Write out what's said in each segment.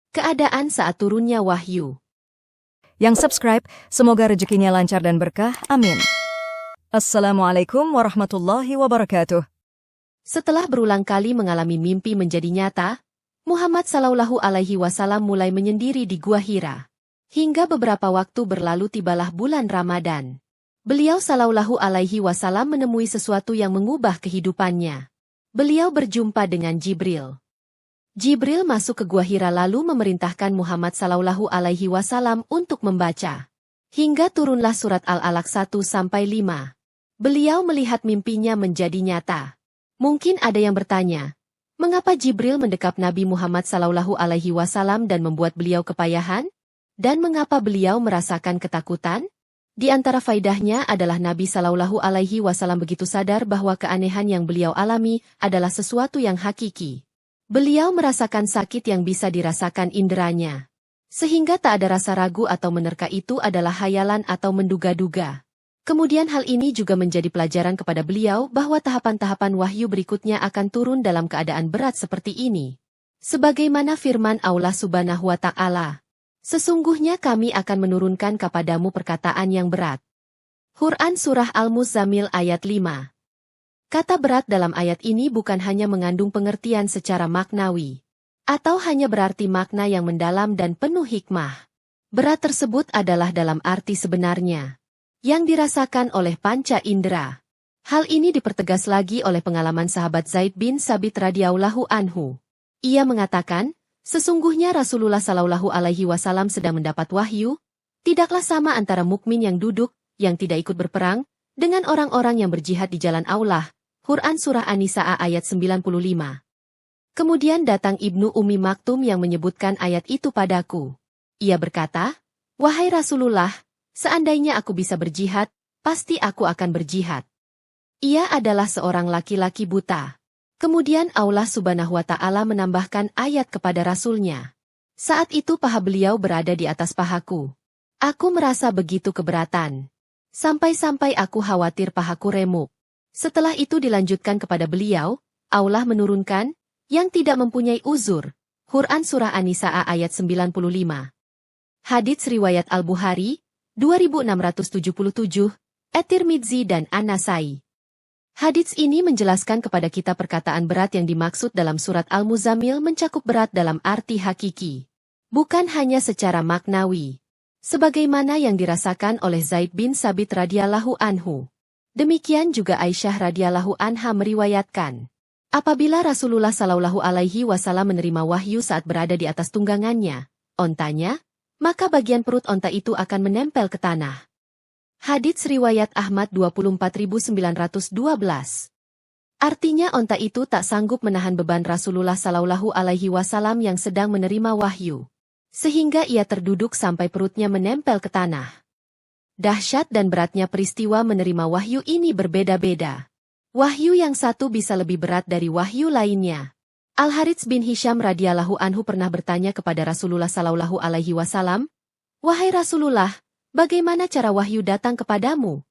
Keadaan saat turunnya wahyu. Yang subscribe, semoga rezekinya lancar dan berkah. Amin. Assalamualaikum warahmatullahi wabarakatuh. Setelah berulang kali mengalami mimpi menjadi nyata, Muhammad Sallallahu Alaihi Wasallam mulai menyendiri di Gua Hira. Hingga beberapa waktu berlalu tibalah bulan Ramadan. Beliau Sallallahu Alaihi Wasallam menemui sesuatu yang mengubah kehidupannya. Beliau berjumpa dengan Jibril. Jibril masuk ke Gua Hira lalu memerintahkan Muhammad Sallallahu Alaihi Wasallam untuk membaca. Hingga turunlah surat Al-Alaq 1-5. Beliau melihat mimpinya menjadi nyata. Mungkin ada yang bertanya, mengapa Jibril mendekap Nabi Muhammad Sallallahu Alaihi Wasallam dan membuat beliau kepayahan? Dan mengapa beliau merasakan ketakutan? Di antara faidahnya adalah Nabi Sallallahu Alaihi Wasallam begitu sadar bahwa keanehan yang beliau alami adalah sesuatu yang hakiki. Beliau merasakan sakit yang bisa dirasakan inderanya. Sehingga tak ada rasa ragu atau menerka itu adalah hayalan atau menduga-duga. Kemudian hal ini juga menjadi pelajaran kepada beliau bahwa tahapan-tahapan wahyu berikutnya akan turun dalam keadaan berat seperti ini. Sebagaimana firman Allah Subhanahu wa Ta'ala, "Sesungguhnya kami akan menurunkan kepadamu perkataan yang berat." Quran Surah Al-Muzammil ayat 5. Kata berat dalam ayat ini bukan hanya mengandung pengertian secara maknawi, atau hanya berarti makna yang mendalam dan penuh hikmah. Berat tersebut adalah dalam arti sebenarnya, yang dirasakan oleh panca indera. Hal ini dipertegas lagi oleh pengalaman sahabat Zaid bin Sabit radhiyallahu anhu. Ia mengatakan, sesungguhnya Rasulullah Sallallahu Alaihi Wasallam sedang mendapat wahyu, tidaklah sama antara mukmin yang duduk, yang tidak ikut berperang, dengan orang-orang yang berjihad di jalan Allah. Quran Surah An-Nisa ayat 95. Kemudian datang Ibnu Ummi Maktum yang menyebutkan ayat itu padaku. Ia berkata, "Wahai Rasulullah, seandainya aku bisa berjihad, pasti aku akan berjihad." Ia adalah seorang laki-laki buta. Kemudian Allah Subhanahu wa Ta'ala menambahkan ayat kepada Rasulnya. Saat itu paha beliau berada di atas pahaku. Aku merasa begitu keberatan. Sampai-sampai aku khawatir pahaku remuk. Setelah itu dilanjutkan kepada beliau, Allah menurunkan, yang tidak mempunyai uzur. Quran Surah An-Nisa ayat 95. Hadits riwayat Al-Bukhari, 2677, At-Tirmidzi dan An-Nasai. Hadits ini menjelaskan kepada kita perkataan berat yang dimaksud dalam surat Al-Muzammil mencakup berat dalam arti hakiki. Bukan hanya secara maknawi. Sebagaimana yang dirasakan oleh Zaid bin Sabit radhiyallahu anhu. Demikian juga Aisyah radhiyallahu anha meriwayatkan. Apabila Rasulullah Sallallahu Alaihi Wasallam menerima wahyu saat berada di atas tunggangannya, ontanya, maka bagian perut onta itu akan menempel ke tanah. Hadits riwayat Ahmad 24912. Artinya onta itu tak sanggup menahan beban Rasulullah Sallallahu Alaihi Wasallam yang sedang menerima wahyu. Sehingga ia terduduk sampai perutnya menempel ke tanah. Dahsyat dan beratnya peristiwa menerima wahyu ini berbeda-beda. Wahyu yang satu bisa lebih berat dari wahyu lainnya. Al-Harits bin Hisham radhiyallahu anhu pernah bertanya kepada Rasulullah Sallallahu Alaihi Wasallam, "Wahai Rasulullah, bagaimana cara wahyu datang kepadamu?"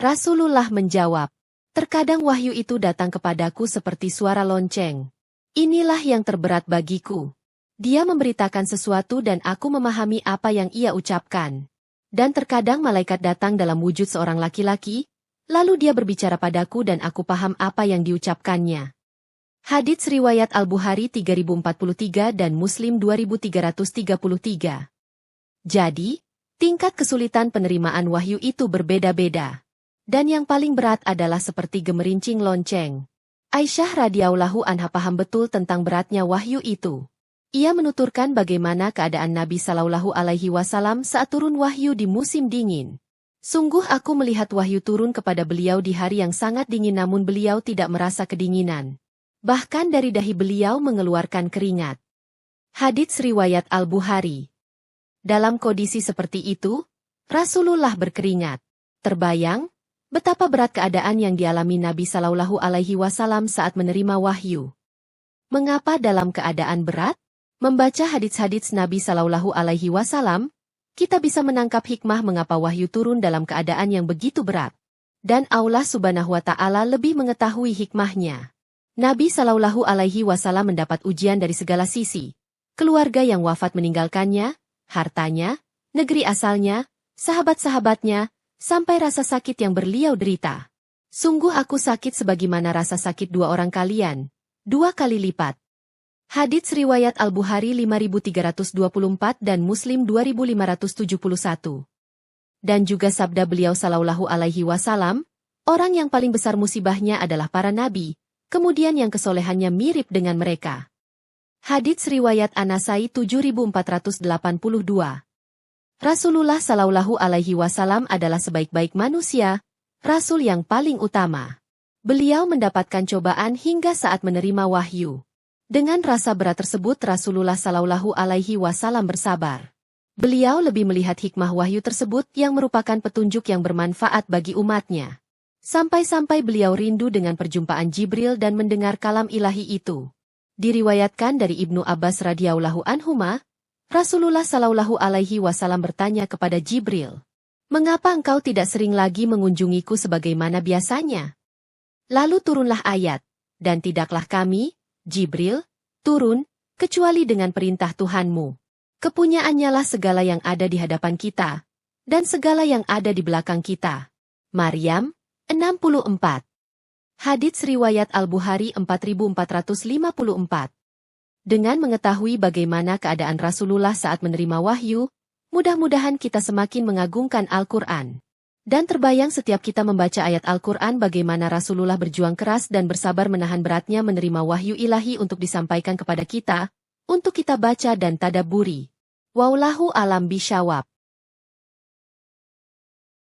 Rasulullah menjawab, "Terkadang wahyu itu datang kepadaku seperti suara lonceng. Inilah yang terberat bagiku. Dia memberitakan sesuatu dan aku memahami apa yang ia ucapkan. Dan terkadang malaikat datang dalam wujud seorang laki-laki, lalu dia berbicara padaku dan aku paham apa yang diucapkannya." Hadits riwayat Al-Bukhari 3043 dan Muslim 2333. Jadi, tingkat kesulitan penerimaan wahyu itu berbeda-beda. Dan yang paling berat adalah seperti gemerincing lonceng. Aisyah radhiyallahu anha paham betul tentang beratnya wahyu itu. Ia menuturkan bagaimana keadaan Nabi Sallallahu Alaihi Wasallam saat turun wahyu di musim dingin. Sungguh aku melihat wahyu turun kepada beliau di hari yang sangat dingin namun beliau tidak merasa kedinginan. Bahkan dari dahi beliau mengeluarkan keringat. Hadits riwayat Al-Bukhari. Dalam kondisi seperti itu, Rasulullah berkeringat. Terbayang betapa berat keadaan yang dialami Nabi Sallallahu Alaihi Wasallam saat menerima wahyu. Mengapa dalam keadaan berat? Membaca hadits-hadits Nabi Sallallahu Alaihi Wasallam, kita bisa menangkap hikmah mengapa wahyu turun dalam keadaan yang begitu berat. Dan Allah Subhanahu wa Ta'ala lebih mengetahui hikmahnya. Nabi Sallallahu Alaihi Wasallam mendapat ujian dari segala sisi. keluarga yang wafat meninggalkannya, hartanya, negeri asalnya, sahabat-sahabatnya, sampai rasa sakit yang beliau derita. Sungguh aku sakit sebagaimana rasa sakit dua orang kalian, 2 kali lipat. Hadits riwayat Al-Bukhari 5324 dan Muslim 2571. Dan juga sabda beliau sallallahu alaihi wasallam, orang yang paling besar musibahnya adalah para nabi, kemudian yang kesolehannya mirip dengan mereka. Hadits riwayat An-Nasai 7482. Rasulullah sallallahu alaihi wasallam adalah sebaik-baik manusia, Rasul yang paling utama. Beliau mendapatkan cobaan hingga saat menerima wahyu. Dengan rasa berat tersebut Rasulullah sallallahu alaihi wasallam bersabar. Beliau lebih melihat hikmah wahyu tersebut yang merupakan petunjuk yang bermanfaat bagi umatnya. Sampai-sampai beliau rindu dengan perjumpaan Jibril dan mendengar kalam ilahi itu. Diriwayatkan dari Ibnu Abbas radhiyallahu anhuma, Rasulullah sallallahu alaihi wasallam bertanya kepada Jibril, "Mengapa engkau tidak sering lagi mengunjungiku sebagaimana biasanya?" Lalu turunlah ayat, "Dan tidaklah kami, Jibril, turun, kecuali dengan perintah Tuhanmu. Kepunyaannya lah segala yang ada di hadapan kita, dan segala yang ada di belakang kita." Maryam 64. Hadits riwayat Al-Bukhari 4454. Dengan mengetahui bagaimana keadaan Rasulullah saat menerima wahyu, mudah-mudahan kita semakin mengagungkan Al-Quran. Dan terbayang setiap kita membaca ayat Al-Quran bagaimana Rasulullah berjuang keras dan bersabar menahan beratnya menerima wahyu ilahi untuk disampaikan kepada kita, untuk kita baca dan tadabburi. Wallahu alam bisyawab.